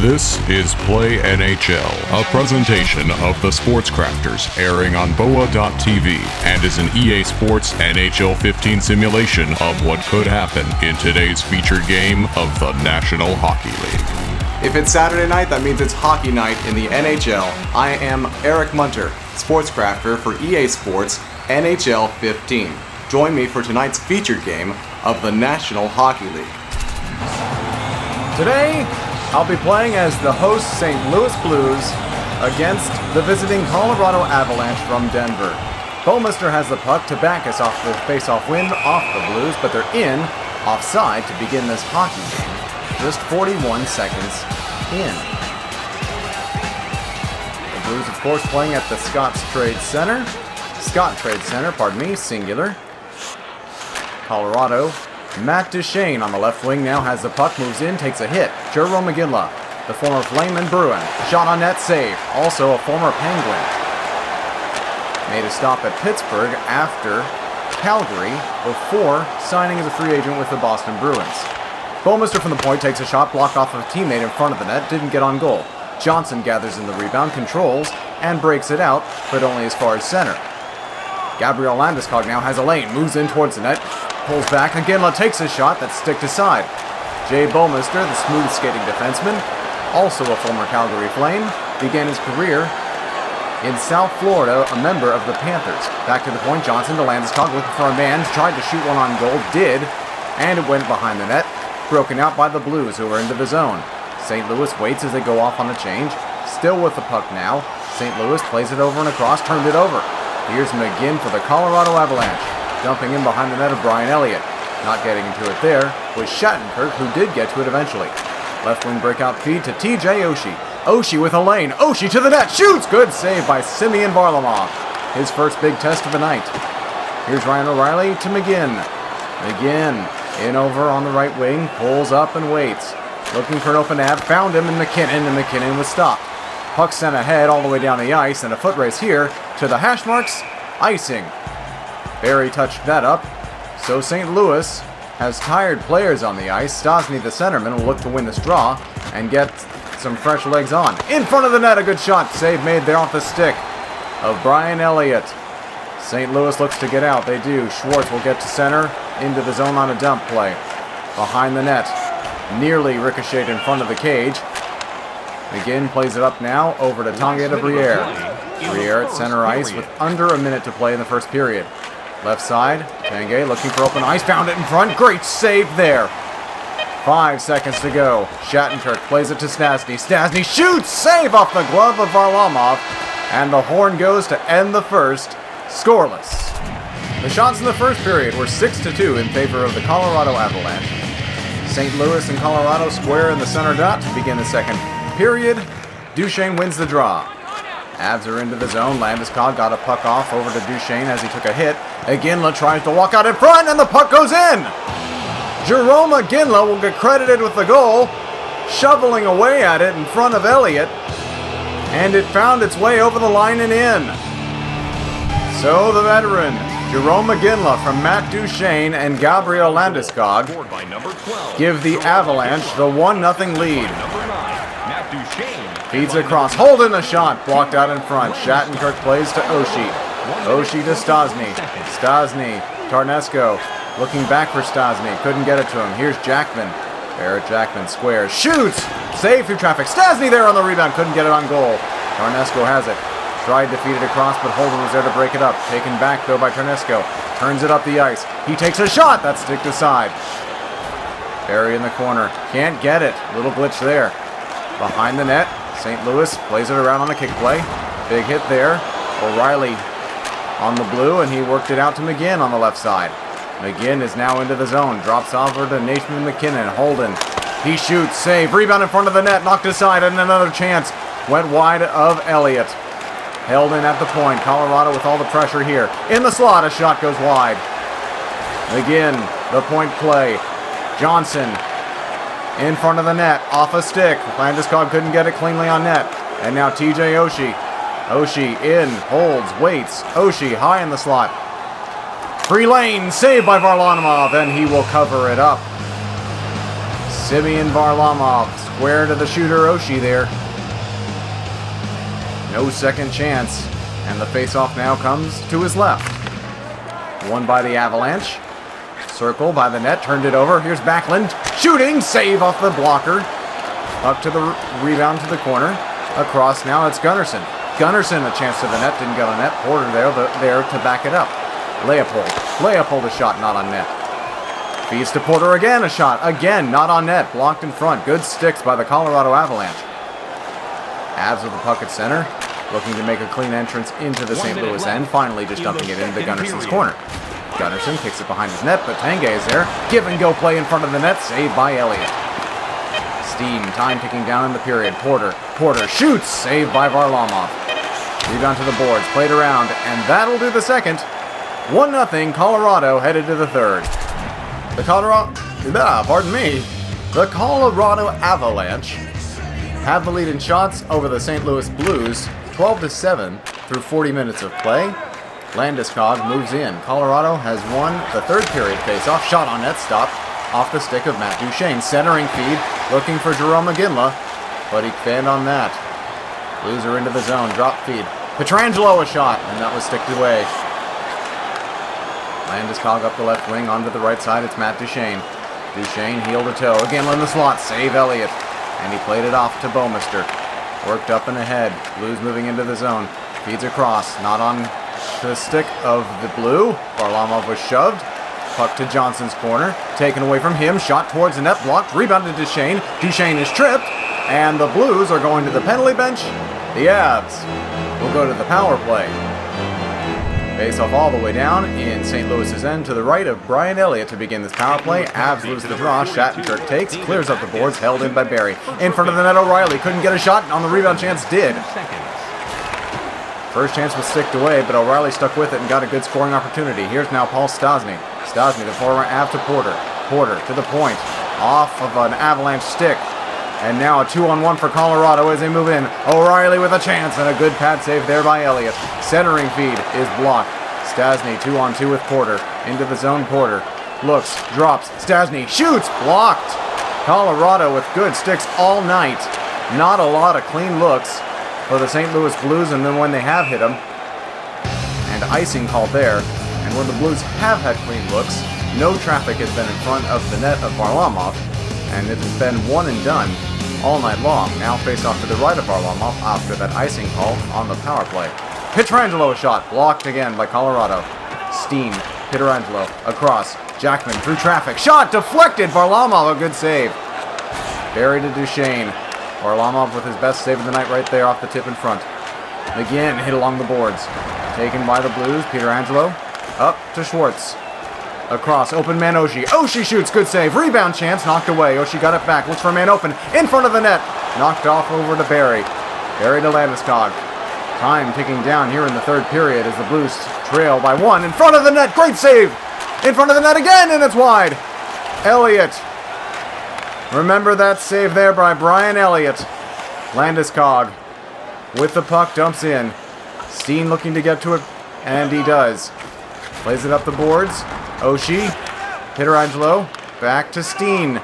This is Play NHL, a presentation of the Sports Crafters, airing on BOA.tv, and is an EA Sports NHL 15 simulation of what could happen in today's featured game of the National Hockey League. If it's Saturday night, that means it's hockey night in the NHL. I am Eric Munter, Sports Crafter for EA Sports NHL 15. Join me for tonight's featured game of the National Hockey League. Today, I'll be playing as the host St. Louis Blues against the visiting Colorado Avalanche from Denver. Bouwmeester has the puck to back us off the face-off win off the Blues, but they're in offside to begin this hockey game, just 41 seconds in. The Blues, of course, playing at the Scottrade Center. Singular. Colorado. Matt Duchene on the left wing now has the puck, moves in, takes a hit. Jarome Iginla, the former Flame and Bruin. Shot on net, save. Also a former Penguin. Made a stop at Pittsburgh after Calgary before signing as a free agent with the Boston Bruins. Bouwmeester from the point takes a shot, blocked off of a teammate in front of the net, didn't get on goal. Johnson gathers in the rebound, controls, and breaks it out, but only as far as center. Gabriel Landeskog now has a lane, moves in towards the net, pulls back. Iginla takes a shot that's sticked aside. Jay Bouwmeester, the smooth skating defenseman, also a former Calgary Flame, began his career in South Florida, a member of the Panthers. Back to the point, Johnson to Landeskog, looking for a man, tried to shoot one on goal, did, and it went behind the net, broken out by the Blues, who are into the zone. St. Louis waits as they go off on the change, still with the puck now. St. Louis plays it over and across, turned it over. Here's McGinn for the Colorado Avalanche. Dumping in behind the net of Brian Elliott. Not getting to it there was Shattenkirk, who did get to it eventually. Left wing breakout feed to TJ Oshie. Oshie with a lane. Oshie to the net. Shoots! Good save by Simeon Varlamov. His first big test of the night. Here's Ryan O'Reilly to McGinn. McGinn in over on the right wing. Pulls up and waits. Looking for an open ad. Found him in McKinnon, and McKinnon was stopped. Puck sent ahead all the way down the ice, and a foot race here to the hash marks. Icing. Barry touched that up, so St. Louis has tired players on the ice. Stosny, the centerman, will look to win this draw and get some fresh legs on. In front of the net, a good shot. Save made there off the stick of Brian Elliott. St. Louis looks to get out. They do. Schwartz will get to center, into the zone on a dump play. Behind the net. Nearly ricocheted in front of the cage. McGinn plays it up now, over to Tanguay de Briere. Briere at center ice with under a minute to play in the first period. Left side, Tanguay looking for open ice, found it in front, great save there. 5 seconds to go. Shattenkirk plays it to Stastny. Stastny shoots, save off the glove of Varlamov, and the horn goes to end the first, scoreless. The shots in the first period were 6-2 in favor of the Colorado Avalanche. St. Louis and Colorado square in the center dot to begin the second period. Duchene wins the draw. Avs are into the zone. Landeskog got a puck off over to Duchene as he took a hit. Iginla tries to walk out in front, and the puck goes in! Jarome Iginla will get credited with the goal, shoveling away at it in front of Elliott, and it found its way over the line and in. So the veteran, Jarome Iginla from Matt Duchene and Gabriel Landeskog give the Avalanche the 1-0 lead. Feeds across. Holden a shot. Blocked out in front. Shattenkirk plays to Oshie. Oshie to Stosny. Stosny. Tarnesco looking back for Stosny. Couldn't get it to him. Here's Jackman. Barrett Jackman squares. Shoots! Save through traffic. Stosny there on the rebound. Couldn't get it on goal. Tarnesco has it. Tried to feed it across, but Holden was there to break it up. Taken back, though, by Tarnesco. Turns it up the ice. He takes a shot. That's sticked aside. Barry in the corner. Can't get it. Little glitch there. Behind the net. St. Louis plays it around on the kick play. Big hit there. O'Reilly on the blue, and he worked it out to McGinn on the left side. McGinn is now into the zone. Drops over to Nathan McKinnon. Holden. He shoots. Save. Rebound in front of the net. Knocked aside, and another chance. Went wide of Elliott. Held in at the point. Colorado with all the pressure here. In the slot, a shot goes wide. McGinn, the point play. Johnson in front of the net, off a stick. Landeskog couldn't get it cleanly on net. And now TJ Oshie. Oshie in, holds, waits. Oshie high in the slot. Free lane, saved by Varlamov, and he will cover it up. Simeon Varlamov square to the shooter Oshie there. No second chance. And the faceoff now comes to his left. Won by the Avalanche. Circle by the net, turned it over. Here's Backlund. Shooting, save off the blocker. Up to the rebound to the corner. Across now, it's Gunnarsson. Gunnarsson a chance to the net, didn't get on net. Porter there to back it up. Leopold a shot, not on net. Feeds to Porter again, a shot. Again, not on net, blocked in front. Good sticks by the Colorado Avalanche. Avs with the puck at center. Looking to make a clean entrance into the St. Louis end. Finally just dumping it into Gunnarsson's corner. Gunnarsson kicks it behind his net, but Tanguay is there. Give and go play in front of the net, saved by Elliott. Steen, time ticking down in the period. Porter shoots, saved by Varlamov. Rebound to the boards, played around, and that'll do the second. 1-0, Colorado headed to the third. The Colorado Avalanche have the lead in shots over the St. Louis Blues, 12-7 through 40 minutes of play. Landeskog moves in. Colorado has won the third period faceoff. Shot on net, stopped off the stick of Matt Duchene. Centering feed, looking for Jerome McGinley, but he fanned on that. Blues are into the zone, drop feed. Pietrangelo a shot, and that was sticked away. Landeskog up the left wing, onto the right side, it's Matt Duchene. Duchene heel to toe, again in the slot, save Elliott. And he played it off to Bouwmeester. Worked up and ahead. Blues moving into the zone. Feeds across. Not on the stick of the blue. Varlamov was shoved. Puck to Johnson's corner. Taken away from him. Shot towards the net. Blocked. Rebounded to Duchene. Duchene is tripped. And the Blues are going to the penalty bench. The Avs will go to the power play. Face off all the way down in St. Louis's end to the right of Brian Elliott to begin this power play. Avs lose the draw. Shattenkirk takes, clears up the boards, held in by Barry. In front of the net, O'Reilly couldn't get a shot. On the rebound chance, did. First chance was sticked away, but O'Reilly stuck with it and got a good scoring opportunity. Here's now Paul Stastny. Stastny, the former Av to Porter. Porter to the point, off of an Avalanche stick. And now a 2-on-1 for Colorado as they move in. O'Reilly with a chance and a good pad save there by Elliott. Centering feed is blocked. Stastny 2-on-2 with Porter. Into the zone, Porter. Looks, drops. Stastny shoots, blocked. Colorado with good sticks all night. Not a lot of clean looks for the St. Louis Blues, and then when they have hit them, and icing called there, and when the Blues have had clean looks, no traffic has been in front of the net of Varlamov, and it has been one and done all night long. Now face off to the right of Varlamov after that icing call on the power play. Pietrangelo shot, blocked again by Colorado. Steen, Pietrangelo, across. Jackman through traffic. Shot deflected. Varlamov, a good save. Barry to Duchene. Varlamov with his best save of the night right there off the tip in front. Again, hit along the boards. Taken by the Blues. Pietrangelo up to Schwartz. Across, open man Oshie. Oshie shoots, good save. Rebound chance, knocked away. Oshie got it back, looks for a man open. In front of the net. Knocked off over to Barry. Barry to Landeskog. Time ticking down here in the third period as the Blues trail by one. In front of the net, great save. In front of the net again, and it's wide. Elliott. Remember that save there by Brian Elliott. Landeskog with the puck, dumps in. Steen looking to get to it, and he does. Plays it up the boards. Oshie, Pietrangelo, back to Steen.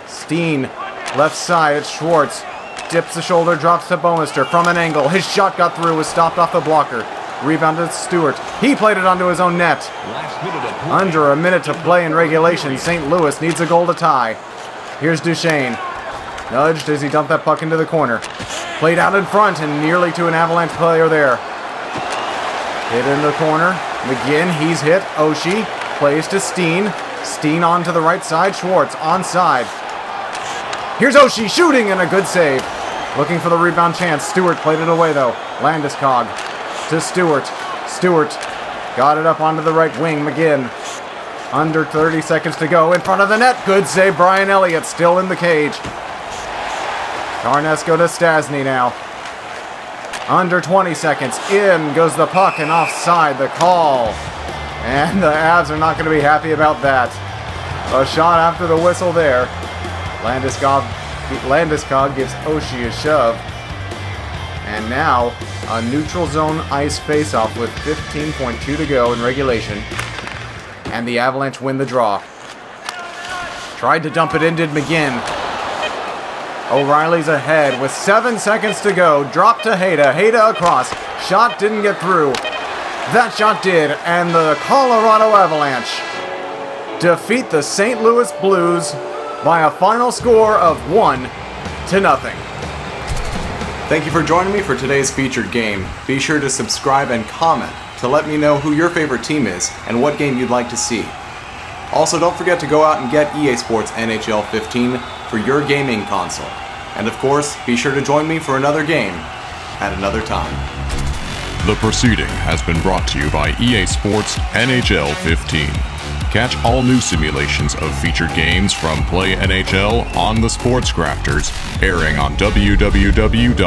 Steen, left side, it's Schwartz. Dips the shoulder, drops to Bouwmeester from an angle. His shot got through, was stopped off the blocker. Rebounded Stewart. He played it onto his own net. Under a minute to play in regulation. St. Louis needs a goal to tie. Here's Duchene. Nudged as he dumped that puck into the corner. Played out in front and nearly to an Avalanche player there. Hit in the corner. McGinn, he's hit. Oshie plays to Steen. Steen on to the right side. Schwartz onside. Here's Oshie shooting and a good save. Looking for the rebound chance. Stewart played it away though. Landeskog to Stewart. Stewart got it up onto the right wing. McGinn. Under 30 seconds to go. In front of the net. Good save. Brian Elliott still in the cage. Carnesco to Stastny now. Under 20 seconds. In goes the puck and offside the call. And the Avs are not going to be happy about that. A shot after the whistle there. Landeskog gives Oshie a shove. And now a neutral zone ice faceoff with 15.2 to go in regulation. And the Avalanche win the draw. Tried to dump it in, did McGinn. O'Reilly's ahead with 7 seconds to go. Drop to Hayda. Hayda across. Shot didn't get through. That shot did, and the Colorado Avalanche defeat the St. Louis Blues by a final score of 1-0. Thank you for joining me for today's featured game. Be sure to subscribe and comment to let me know who your favorite team is and what game you'd like to see. Also, don't forget to go out and get EA Sports NHL 15 for your gaming console. And of course, be sure to join me for another game at another time. The proceeding has been brought to you by EA Sports NHL 15. Catch all new simulations of featured games from Play NHL on the Sports Crafters, airing on www.boa.tv.